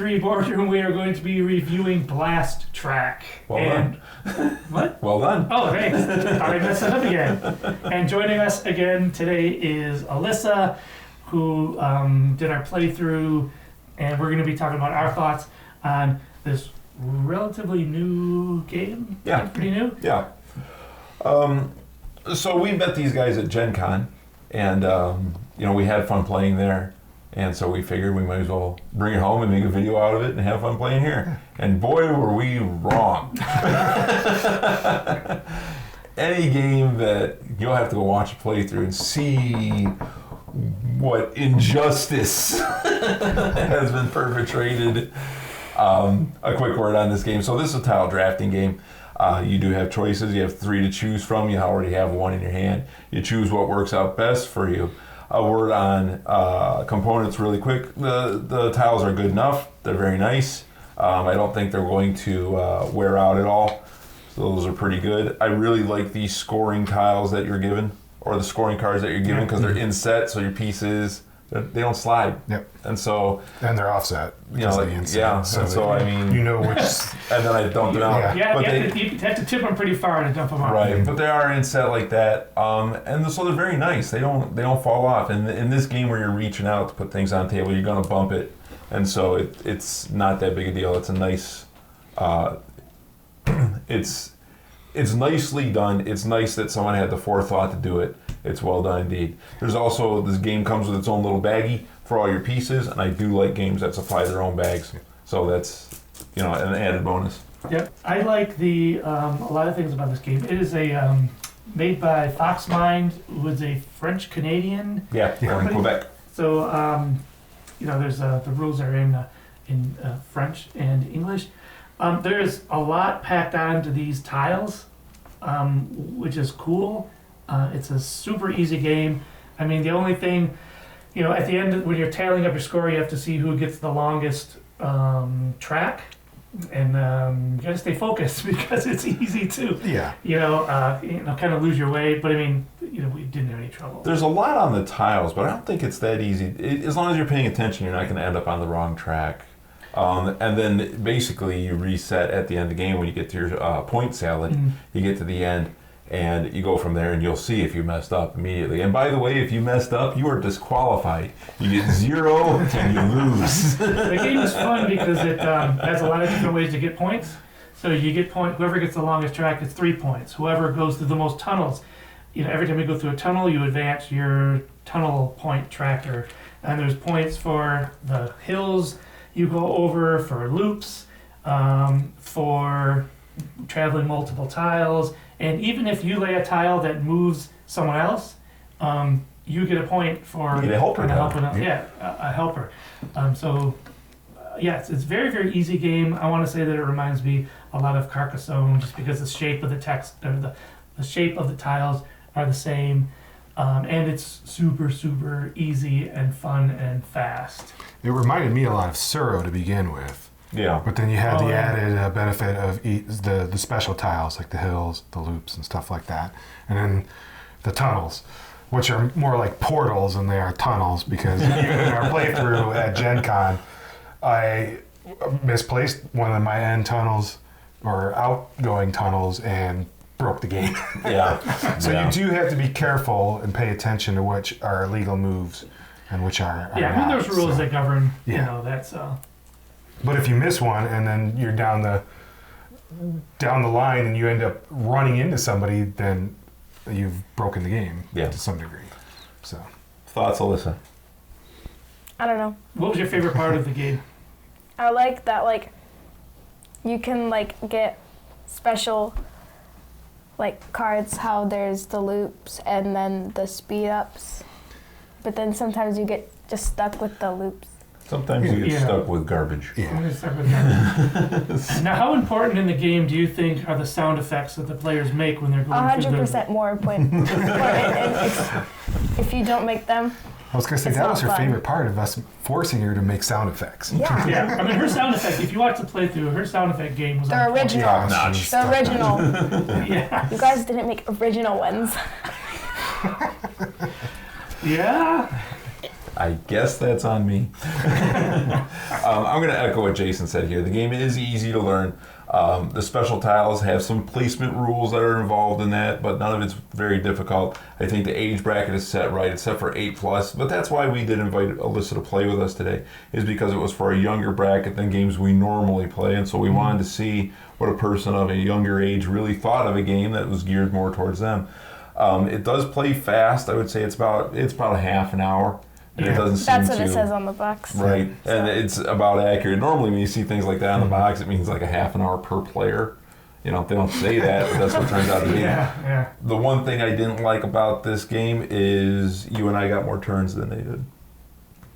3 Boardroom, we are going to be reviewing Blast Track. Well done. What? Well done. Oh, thanks. I messed it up again. And joining us again today is Alyssa, who did our playthrough, and we're going to be talking about our thoughts on this relatively new game. Yeah. Pretty new. Yeah. So we met these guys at Gen Con, and we had fun playing there. And so we figured we might as well bring it home and make a video out of it and have fun playing here. And boy, were we wrong. Any game that you'll have to go watch a playthrough and see what injustice has been perpetrated. A quick word on this game. So this is a tile drafting game. You do have choices. You have 3 to choose from. You already have 1 in your hand. You choose what works out best for you. A word on components really quick. The tiles are good enough. They're very nice. I don't think they're going to wear out at all. So those are pretty good. I really like these scoring tiles that you're given, or the scoring cards that you're given, because they're inset, so your pieces, they don't slide. Yep. And so... And they're offset. Yeah. So, and so I mean... You know which... And then I dump them out. Yeah, but you have to tip them pretty far to dump them out. Right, but they are inset like that. And so they're very nice. They don't fall off. And in this game where you're reaching out to put things on the table, you're going to bump it. And so it's not that big a deal. It's a nice... It's nicely done. It's nice that someone had the forethought to do it. It's well done indeed. There's also, this game comes with its own little baggie for all your pieces, and I do like games that supply their own bags. So that's, an added bonus. Yep. I like a lot of things about this game. It is made by Foxmind, who is a French-Canadian in Quebec. So, there's the rules are in French and English. There's a lot packed onto these tiles, which is cool. It's a super easy game. I mean, the only thing, at the end, when you're tallying up your score, you have to see who gets the longest track. And you gotta stay focused because it's easy to, kind of lose your way. But I mean, we didn't have any trouble. There's a lot on the tiles, but I don't think it's that easy. As long as you're paying attention, you're not going to end up on the wrong track. And then basically you reset at the end of the game when you get to your point salad. Mm-hmm. You get to the end and you go from there, and you'll see if you messed up immediately. And by the way, if you messed up, you are disqualified. You get 0 and you lose. The game is fun because it has a lot of different ways to get points. So you get whoever gets the longest track gets 3 points. Whoever goes through the most tunnels, every time you go through a tunnel, you advance your tunnel point tracker. And there's points for the hills you go over, for loops, for traveling multiple tiles, and even if you lay a tile that moves someone else, you get a point for a helper. A helper. It's a very, very easy game. I want to say that it reminds me a lot of Carcassonne, just because the shape of the text or the shape of the tiles are the same. And it's super, super easy and fun and fast. It reminded me a lot of Suro to begin with. Yeah. But then you had the added benefit of the special tiles, like the hills, the loops, and stuff like that. And then the tunnels, which are more like portals than they are tunnels, because even in our playthrough at Gen Con, I misplaced one of my end tunnels, or outgoing tunnels, and broke the game. Yeah. So you do have to be careful and pay attention to which are legal moves and which are not. There's rules that govern, that, so. But if you miss one and then you're down the line and you end up running into somebody, then you've broken the game to some degree. So, thoughts, Alyssa? I don't know. What was your favorite part of the game? I like that, you can, get special, cards, how there's the loops and then the speed ups. But then sometimes you get just stuck with the loops. Sometimes you get stuck with garbage. Yeah. Stuck with garbage. Now, how important in the game do you think are the sound effects that the players make when they're going 100% more important. If you don't make them, I was going to say, that was her favorite part of us forcing her to make sound effects. Yeah. I mean, her sound effect, if you watch the playthrough, her sound effect game was the original. The original. Yeah. You guys didn't make original ones. Yeah. I guess that's on me. I'm going to echo what Jason said here. The game is easy to learn. The special tiles have some placement rules that are involved in that, but none of it's very difficult. I think the age bracket is set right. It's set for 8+, but that's why we did invite Alyssa to play with us today, is because it was for a younger bracket than games we normally play, and so we wanted to see what a person of a younger age really thought of a game that was geared more towards them. It does play fast. I would say it's about a half an hour. And it doesn't seem That's what it says on the box. Right, So. and it's about accurate. Normally when you see things like that on the box, it means like a half an hour per player. You know, they don't say that, but that's what it turns out to be. Yeah. The one thing I didn't like about this game is you and I got more turns than they did.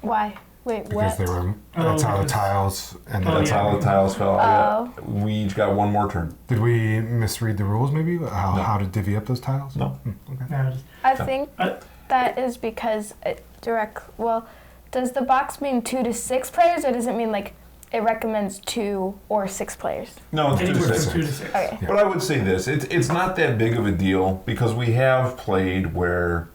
Why? Wait, Because what? they were. That's how the because- tiles. And That's yeah. how the tiles fell. We each got one more turn. Did we misread the rules? Maybe how to divvy up those tiles? No. Okay. No, just, I think that is because well, does the box mean 2 to 6 players, or does it mean like it recommends 2 or 6 players? No, it's 2 anywhere to from 6. 2 to 6. Okay. Yeah. But I would say this, it's not that big of a deal because we have played where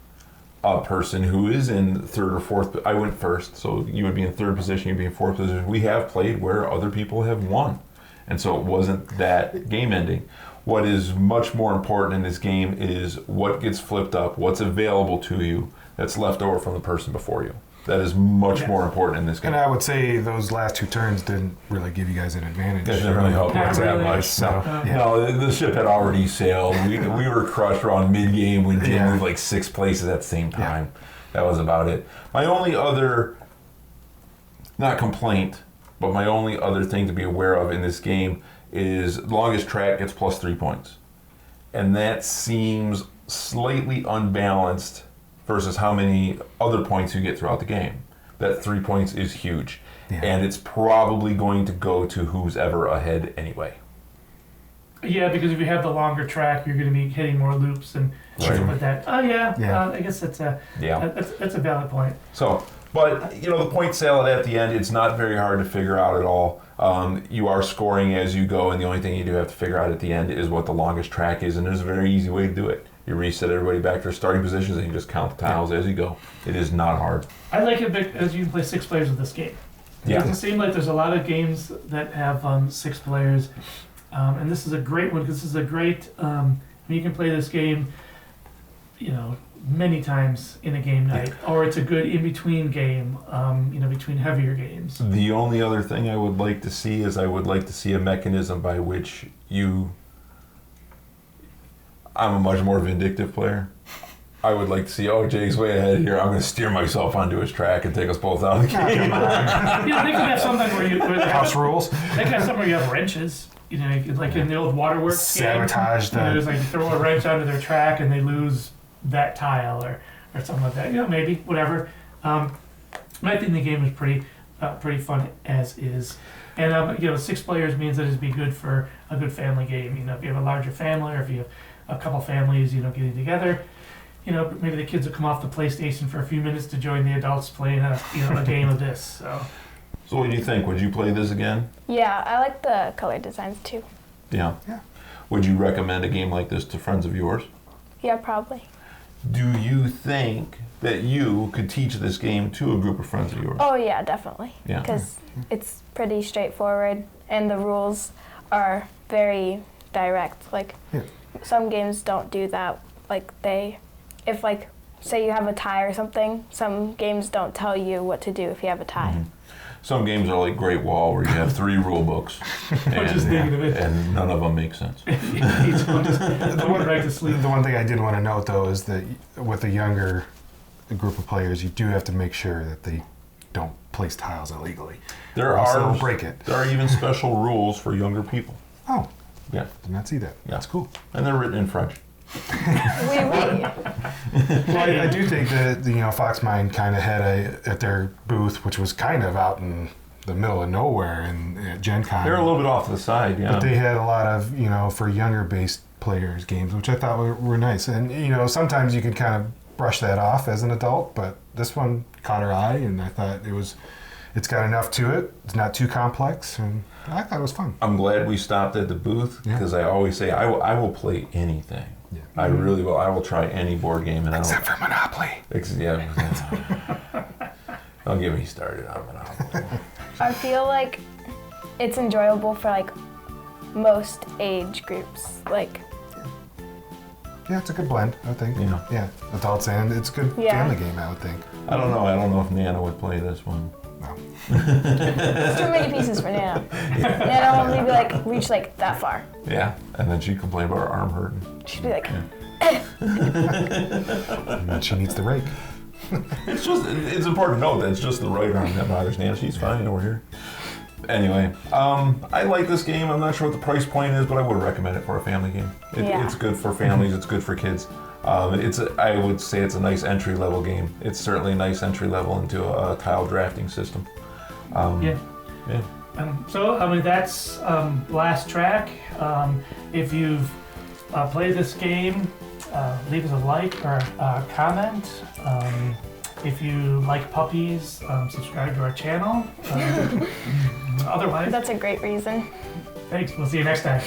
a person who is in third or fourth, I went first, so you would be in third position, you'd be in fourth position. We have played where other people have won. And so it wasn't that game ending. What is much more important in this game is what gets flipped up, what's available to you that's left over from the person before you. That is much more important in this game. And I would say those last 2 turns didn't really give you guys an advantage. That didn't really help Not us that really. much. So, yeah. No, the ship had already sailed. We were crushed around mid-game when Jim Yeah. moved like 6 places at the same time. That was about it. My only other, not complaint, but my only other thing to be aware of in this game is longest track gets plus 3 points. And that seems slightly unbalanced versus how many other points you get throughout the game. That 3 points is huge. Yeah. And it's probably going to go to who's ever ahead anyway. Yeah, because if you have the longer track, you're going to be hitting more loops and stuff like that. Oh yeah, Yeah. I guess that's a Yeah. that's a valid point. So, but you know, the point salad at the end, it's not very hard to figure out at all. You are scoring as you go, and the only thing you do have to figure out at the end is what the longest track is, and there's a very easy way to do it. You reset everybody back to their starting positions, and you just count the tiles as you go. It is not hard. I like it because you can play 6 players with this game. It Yeah. doesn't seem like there's a lot of games that have 6 players, and this is a great one because this is a great. You can play this game, you know, many times in a game night, or it's a good in-between game, between heavier games. The only other thing I would like to see is I would like to see a mechanism by which you. I'm a much more vindictive player. I would like to see, Jake's way ahead here. I'm going to steer myself onto his track and take us both out of the game. They could have something where they House have, rules. they could have something where you have wrenches. You know, you could, like in the old waterworks game. Sabotage You know, the. there's like throw a wrench onto their track and they lose that tile or something like that. You know, maybe whatever. I think the game is pretty fun as is, and 6 players means that it'd be good for a good family game. You know, if you have a larger family or if you have a couple families, getting together. Maybe the kids will come off the PlayStation for a few minutes to join the adults playing a game of this. So what do you think? Would you play this again? Yeah, I like the color designs too. Yeah. Yeah. Would you recommend a game like this to friends of yours? Yeah, probably. Do you think that you could teach this game to a group of friends of yours? Oh yeah, definitely. Yeah. Because it's pretty straightforward, and the rules are very direct. Like Yeah. some games don't do that. Like if say you have a tie or something, some games don't tell you what to do if you have a tie. Mm-hmm. Some games are like Great Wall, where you have 3 rule books, Just thinking of it. and none of them make sense. Each one just going right to sleep. The one thing I did want to note, though, is that with a younger group of players, you do have to make sure that they don't place tiles illegally. There Or else are they'll break it. There are even special rules for younger people. Oh, Yeah, did not see that. Yeah. That's cool. and they're written in French. Oui, oui. Well, I do think that Foxmine kind of had at their booth, which was kind of out in the middle of nowhere at Gen Con. They're a little bit off to the side, yeah. But they had a lot of, for younger based players games, which I thought were nice. And, sometimes you can kind of brush that off as an adult, but this one caught our eye, and I thought it's got enough to it. It's not too complex, and I thought it was fun. I'm glad we stopped at the booth, because I always say I will play anything. Yeah. I really will. I will try any board game. And Except for Monopoly. Yeah. Don't get me started on Monopoly. I feel like it's enjoyable for like most age groups. Like, Yeah, it's a good blend, I think. Yeah. Yeah, adults and it's a good Yeah. family game, I would think. I don't know if Nana would play this one. No. it's too many pieces for Nana. Nana will maybe like reach like that far. Yeah, and then she complain about her arm hurting. She'd be like, And then she needs the rake. It's important to note that it's just the right arm that bothers Nana. She's fine over here. Anyway, I like this game. I'm not sure what the price point is, but I would recommend it for a family game. Yeah. It's good for families. It's good for kids. I would say it's a nice entry level game. It's certainly a nice entry level into a tile drafting system. Yeah. Yeah. That's last track. If you've played this game, leave us a like or a comment. If you like puppies, subscribe to our channel. Otherwise, that's a great reason. thanks. We'll see you next time.